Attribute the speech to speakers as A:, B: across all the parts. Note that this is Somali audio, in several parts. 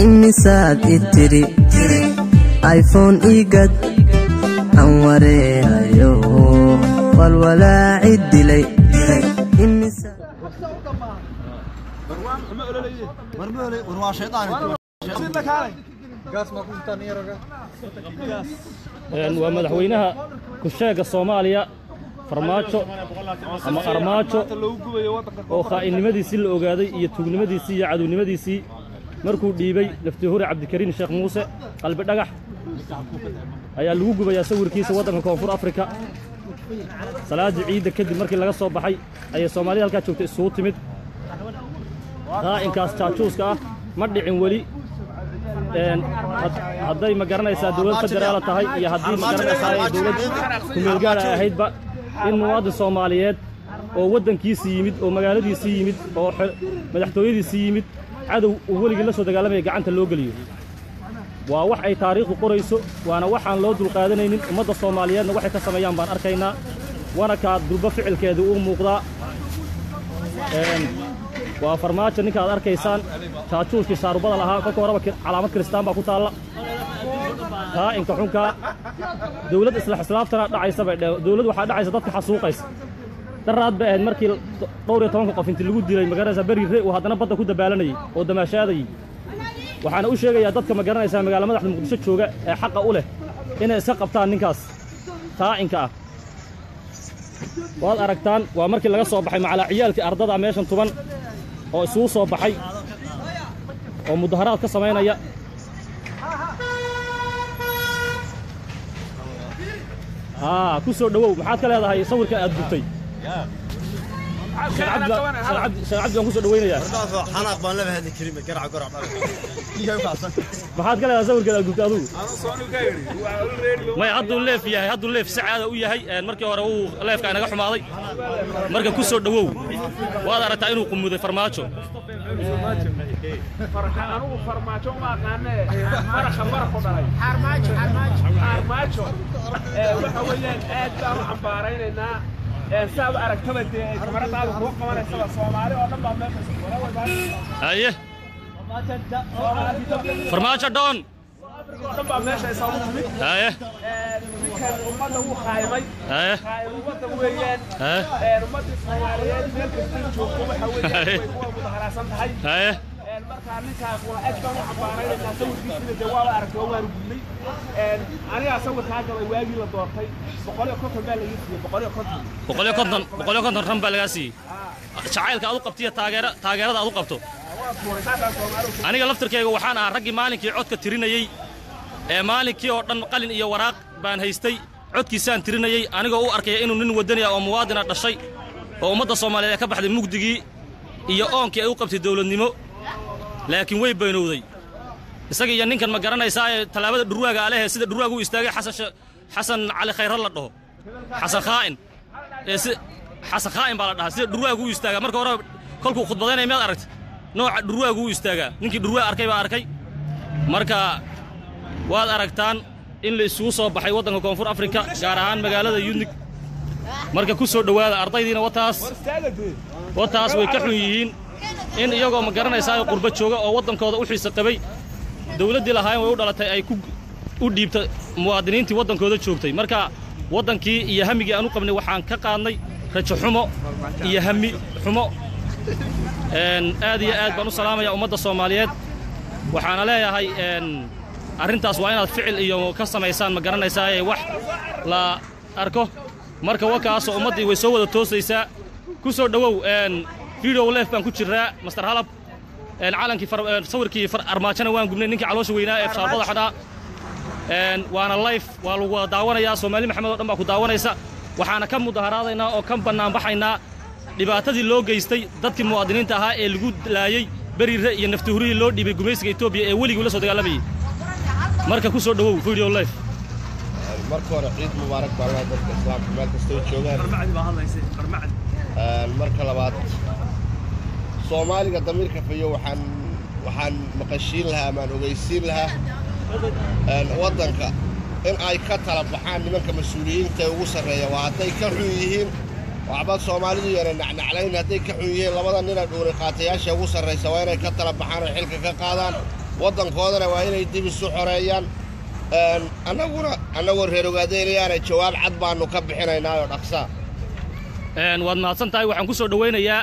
A: imisaad itiri iPhone igad aan wareerayo walwalaaci dilay imisaad
B: مرمولي وروا شيطان
C: ومدحوينها كشاق الصومالية فرماتشو أما أرماتشو أو خائنمديسي الأوغادي يتوغنمديسي عدونمديسي مركو ديبي لفتهوري عبد الكريم الشيخ موسى قلب دغح ayaa lagu gubaya sawirkiisa wadanka koonfur Afrika salaadi ciid kadib markii laga soo baxay ay Soomaaliya halka joogtay soo timid inkaas jaajuuska ma dhicin wali hadday ma garanaysaa dawladda federaal tahay iyo haddii ma garanaysaa dawladda kumeel gaar ahaydba in muwaadin Soomaaliyeed oo wadankiisa yimid oo magaaladiisa yimid oo madaxtooyadiisa yimid cadow waliga la soo dagaalamay gacanta loo galiyo waa wax ay taariikhdu qorayso waana waxaan loo dul qaadanaynin ummadda Soomaaliyeedna waxay ka sameeyaan baan arkaynaa wana ka durba ficilkeedu uu muuqdaa waa farmaajo ninka aad arkaysaan jaajuuskii shaarubada lahaa kolka horeba calaamad kristaan baa ku taalla inka xunka dawlad islaaftana dhacaysa bay dawlad waxa dhacaysa dadka xasuuqaysa daraad bay ahayd markii 12 qof intii lagu dilay magaalada Bariire oo haddana badda ku dabaalanayay oo damaashaadayay waxaan u sheegayaa dadka ma garanaysaa magaalada madaxda Muqdisho jooga ee xaq u leh inay iska qabtaan ninkaas taa'inka ah waad aragtaan waa markii laga soo baxay macala ciyaalkii ardada meeshan tuban oo isugu soo baxay oo mudaharaad ka sameynaya ku soo dhawow maxaad ka leedahay sawirka aad dubtay شعب يوم كسر دوينه يا.
B: حنا قبلنا بهذه الكلمة قرع قرع.
C: ما حد قال هذا زور كذا قلت أدو. ما يعضوا الليف يا يعضوا الليف سعادة ويا هي المركب وراه الليف كان نجح ماضي. مركب كسر دوو. وهذا رتعينه قم ذي فرماتشو.
D: فرحانو فرماتشو ما كان فرخ بداي. حرماتشو. وحويان أدار عبارين إننا. ساب أركبت كاميرا على فوق كمان ساب الصومالي وأنا بعمل
C: أيه فرماتش دون
D: أنا بعمل شيء سامي
C: أيه
D: كان أمته هو خايمي
C: أيه
D: أمته ويان أمته الصوماليين من كثير شوفوا بحوالي ويكون متحرسان تحي
C: أيه
D: المركز نكاح وأجمل عبارين الناس وكيف الجواب أركبوا ورجلي أنا أسوي حاجة واجي للدورتي بقولي كنت بالي
C: بقولي كنت رم بالغاسي شعيلك أدو قبتيه تاجرة أدو قبته أنا قلت لك وحنا رجع مالك يعود كتريني مالك يعود قلنا إياه وراق بان هيستي عود كيسان تريني أنا جو أركي إنه نن ودنيا أو موادنا الشيء أو مدة الصومالية كبحد المقدجي إياه أنك أدو قبت الدولة النمو لكن وين بينودي isaga iyo ninkan ma garanaysaa talaabada dhurwaaga Alehe sida dhurwaagu istaagay Xasan Ali Khayr Allah dhaho Xasan Khaa'in baa la dhahaa sida dhurwaagu istaaga marka hore kolku khudbadeynay mid aragtay nooca dhurwaagu istaaga ninkii dhurwaa arkay baa arkay marka waad aragtaan in la isugu soo baxay wadanka koonfur Afrika gaar ahaan magaalada Yunig marka ku soo dhawaada ardaydiina wataas way ka xun yihiin in iyagoo ma garanaysaa qurba jooga oo wadankooda u xiisa qabay dawladii lahaayeen way u dhalatay ay ku u dhiibtay muwaadiniintii wadankooda joogtay marka wadankii iyo hamigii aanu qabnay waxaan ka qaadnay rajo xumo iyo hami xumo aad iyo aad baan u salaamayaa ummadda Soomaaliyeed waxaana leeyahay arrintaas waa inaad ficil iyo ka sameysaan ma garanaysaa wax la arko marka wakaas ummadii way soo wada toosaysaa ku soo dhawow video live baan ku jiraa Master Halab calankii sawirkii armaajana waan gubnay ninkii caloosha weynaa ee shaarbada xadaa waana live waa lagu daawanayaa Soomaali Maxamed oo dhan baa ku daawanaysa waxaana ka mudaharaadaynaa oo kan banaan baxaynaa dhibaatadii loo geystay dadkii muwaadiniinta ahaa ee lagu laayay Bariire iyo Naftuhuri loo dhibay gumaysiga Itoobiya ee waligu la soo dagaalamayay marka ku soo dhawow video live
B: marka hore ciid mubaarak baa dadka islaamka meel kasta oo joogaan marka labaad Soomaaliga damiirka fayo waxaan maqashiin lahaa ama ogeysiin lahaa wadanka in ay ka tala baxaan nimanka mas'uuliyiinta ugu sareeya waa haday ka xun yihiin waxba Soomaalidu yara nacnaclayn haday ka xun yihiin labada nin ee dhuuri qaatayaasha ugu sareysa waa inay ka tala baxaan oo xilka ka qaadaan waddankoodana waa inay dib isu xoreeyaan annagoo reer ogaadeynayaana jawaab cad baannu ka bixinaynaayoo dhaqsaa
C: waad mahadsan tahay waxaan ku soo dhowaynayaa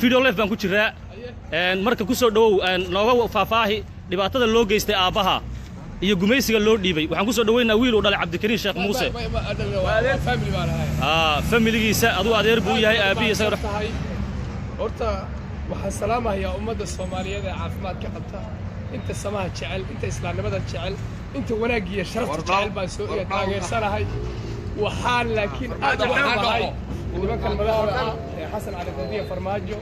C: video life baan ku jiraa marka ku soo dhowow nooga faahfaahi dhibaatada loo geystay aabbaha iyo gumaysiga loo dhiibay waxaan ku soo dhowaynayaa wiil uu dhalay cabdikariin sheekh muuse familigiisa aduu adeer buu yahay aabbihiisa
E: horta waxaan salaamahayaa ummadda soomaaliyeed ee caafimaadka qabta inta samaha jecel inta islaamnimada jecel inta wanaaggiiyo sharafta jecel baan soo taageersanahay waxaan laakiin aad waxaan dhahay nimankan madaxda ah ee xasan cali qadiya farmaajo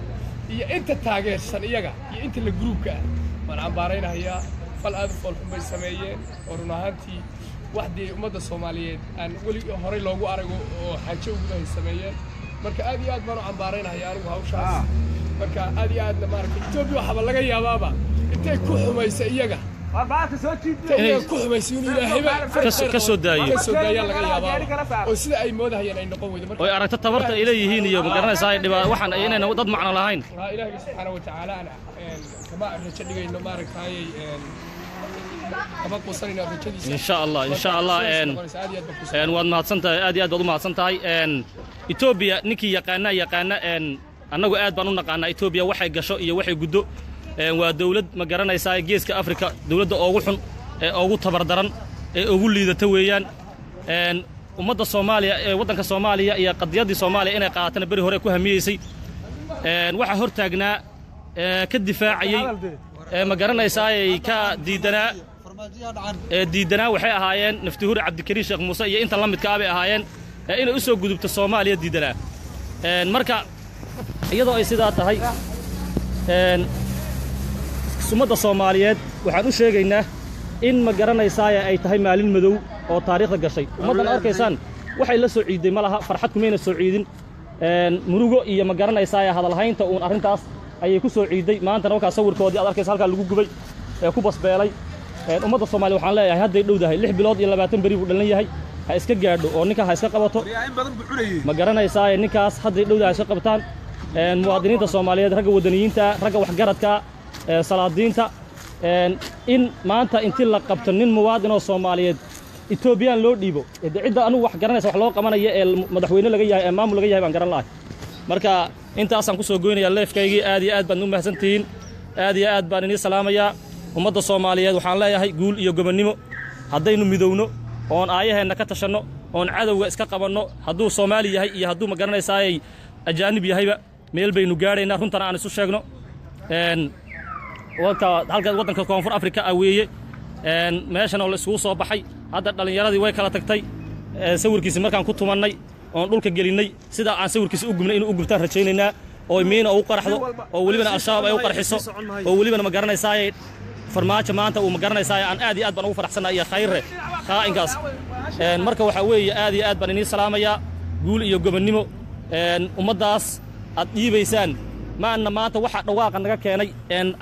E: iyo inta taageersan iyaga iyo inta la gruubka ah waan cambaaraynahayaa fal aad u foolxun bay sameeyeen oo run ahaantii waxdii ummadda soomaaliyeed aan weli horey loogu arago oo xaajo ugudahay sameeyeen marka aad iyo aad baan u cambaaraynahayaa anigu hawshaas marka aad iyo aadna maaragtay Itoobiya waxaba laga yaabaaba intay ku xumaysa iyaga ku xumaysa inuu ilaahayba
C: ka soo daayo
E: laga yaabaa oo sida ay moodahayeen ay noqon weydo marka
C: oo aragta tabarta ay leeyihiin iyo ma garanaysaa waxaan ay inayna dad macno lahayn
E: ilaahay subxaanahu wa ta'aala kama rajo dhigayno maaragtay kama quusanayno rajadiisa
C: insha Allah waad mahadsantahay aad iyo aad baad u mahadsantahay Itoobiya ninkii yaqaana annagu aad baan u naqaanaa Itoobiya waxay gasho iyo waxay guddo waa dawlad ma garanaysaa geeska Afrika dawladda ugu xun ee ugu tabardaran ee ugu liidata weeyaan ummadda Soomaaliya ee waddanka Soomaaliya iyo qadiyadii Soomaaliya inay qaatana bari hore ku hamiyeysay waxa hor taagnaa ka difaacayay ma garanaysaa ay ka diidanaa waxay ahaayeen naftuhur cabdikariin sheekh muuse iyo inta la midka ah bay ahaayeen inay u soo gudubto Soomaaliya diidanaa marka iyadoo ay sidaa tahay ummadda Soomaaliyeed waxaan u sheegaynaa in ma garanaysaa ay tahay maalin madow oo taariikhda gashay ummaddan arkaysaan waxay la soo ciiday malaha farxad kumayna soo ciidin murugo iyo ma garanaysaa hadalhaynta uun arrintaas ayay ku soo ciiday maantana halka sawirkoodii aad arkaysa halka lagu gubay ee ku basbeelay ummadda Soomaaliyeed waxaan leeyahay hadday dhowdahay 6 bilood iyo 20 bari buu dhalan yahay ha iska gaadho oo ninka ha iska qabato ma garanaysaa ninkaas hadday dhowdahay iska qabtaan muwaadiniinta Soomaaliyeed ragga wadaniyiinta ragga waxgaradka salaadiinta in maanta intii la qabto nin muwaadin oo Soomaaliyeed Ethiopian loo dhiibo cidda anu wax garanaysa wax loo qabanayo ee madaxweyne laga yahay ee maamul laga yahay baan garan lahay marka intaasaan ku soo goynaya leefkaygii aad iyo aad baan u mahadsantihiin aad iyo aad baan idin salaamayaa ummadda Soomaaliyeed waxaan leeyahay guul iyo gobonnimo haddaynu midowno oon aayaheena ka tashanno oon cadawga iska qabanno hadduu Soomaali yahay iyo hadduu ma garanaysaa ay ajaanib yahayba meel baynu gaaraynaa runtana aan isu sheegno halka waddanka koonfur Afrika weeye meeshan oo la isugu soo baxay hadda dhalinyaradii way kala tagtay sawirkiisa markaan ku tumannay oon dhulka gelinay sida aan sawirkiisa u gubnay inuu u gubtaan rajaynaynaa oo miina uu qaraxdo oo welibana al-shabaab ay u qarxiso oo welibana ma garanaysaa farmaajo maanta uu ma garanaysaa aan aad iyo aad baan ugu faraxsanahay iyo khayre qaa'inkaas marka waxa weeye aad iyo aad baan idin salaamayaa guul iyo gobonnimo ummaddaas aad dhiibaysaan maanta waxa dhawaaqa naga keenay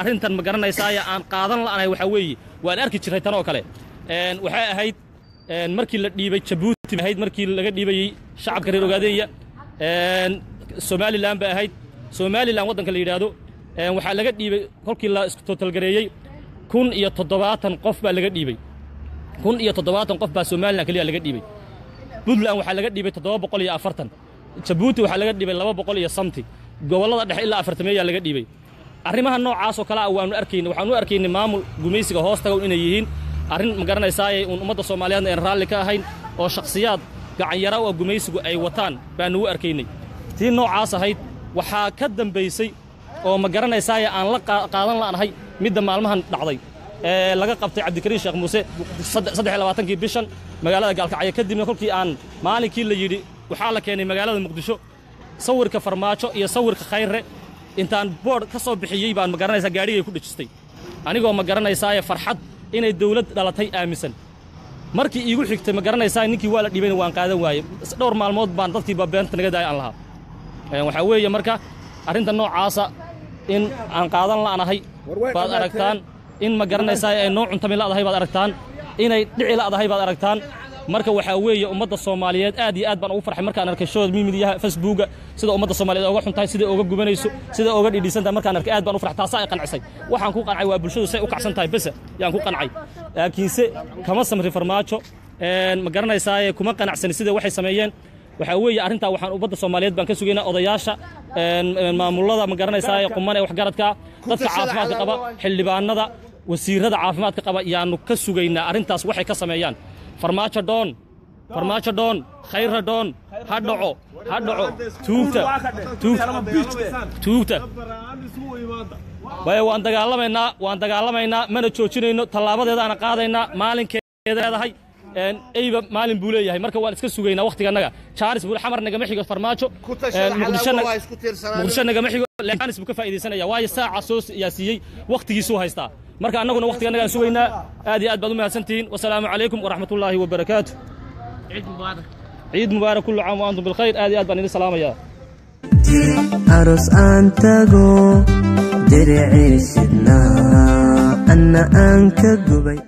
C: arrintan ma garanaysaa aan qaadan la'anahay waxa weeye waan arki jiray tan oo kale waxay ahayd markii la dhiibay Djibouti ahayd markii laga dhiibayay shacabka reer Ogaadenya Somaliland ba ahayd Somaliland waddanka la yiraahdo waxa laga dhiibay kolkii la isku total gareeyay 17 qof baa laga dhiibay 17 qof baa Somaliland kaliya laga dhiibay Puntland waxa laga dhiibay 740 Djibouti waxa laga dhiibay 200 iyo something gobolada dhexe ilaa 40 ayaa laga dhiibay arrimaha noocaas oo kala ah waxaanu arkaynay maamul gumaysiga hoostaga inay yihiin arrin ma garanaysaa ummadda Soomaaliyeed ee raalli ka ahayn oo shakhsiyaad gacan yara oo gumaysigu ay wataan baanu u arkaynay tii noocaas ahayd waxaa ka dambaysay oo ma garanaysaa aan la qaadan la'anahay midda maalmahan dhacday laga qabtay cabdikariin sheekh muuse 23 bishan magaalada Gaalkacyo kadibna kolkii aan maalinkii la yiri waxa la keenay magaalada Muqdisho sawirka farmaajo iyo sawirka khayre intaan board ka soo bixiyay baan ma garanaysaa gaarigay ku dhajistay anigoo ma garanaysaa farxad inay dawlad dhalatay aaminsan markii iigu xigtay ma garanaysaa ninkii waa la dhibayna waan qaadan waayay dhowr maalmood baan dadkii beenta naga daay aan lahaa waxa weeye marka arrinta noocaasa in aan qaadan la'anahay baad aragtaan in ma garanaysaa ay noo cuntami la'adahay baad aragtaan inay dhici la'adahay baad aragtaan marka waxaa weeye ummadda Soomaaliyeed aad iyo aad baan ugu farxay markaan arkay showda miidiyaha Facebooka sida ummadda Soomaaliyeed uga xuntahay sida uga gubanayso sida uga dhidhiisantahay markaan arkay aad baan u farxay taas ay qancisay waxaan ku qancay waa bulshadu say u kacsan tahay bas yaan ku qancay laakiinse kama samri farmaajo ma garanaysaa kuma qanacsan sida waxay sameeyeen waxa weeye arinta waxaan ummadda Soomaaliyeed baan ka sugaynaa odayaasha maamulada ma garanaysaa quman ee wax garadka dadka caafimaadka qaba xildhibaanada wasiirada caafimaadka qaba yaanu ka sugaynaa arintaas waxay ka sameeyaan farmaajo doon khayra doon hadhaco tuugta way waan dagaalamaynaa mana joojinayno talaabadeeda aan qaadaynaa maalinkeeda leedahay ayba maalin buu leeyahay marka waan iska sugaynaa waqtiganaga Charles buu xamar nagama xigo farmaajo muqdisho nagama xigo laakiin buu ka faa'iideysanaya waayo saaca soo siyaasiyay waqtigiisu haystaa marka annaguna waqtiganaga sugaynaa aad iyo aad baad u mahadsantihiin wassalaamu calaykum waraxmatullaahi wabarakaatuh عيد مبارك كل عام وأنتم بالخير آدي أدبان إلي سلام يا
A: أرس أنتقو درعي سدنا أنا أنك قبي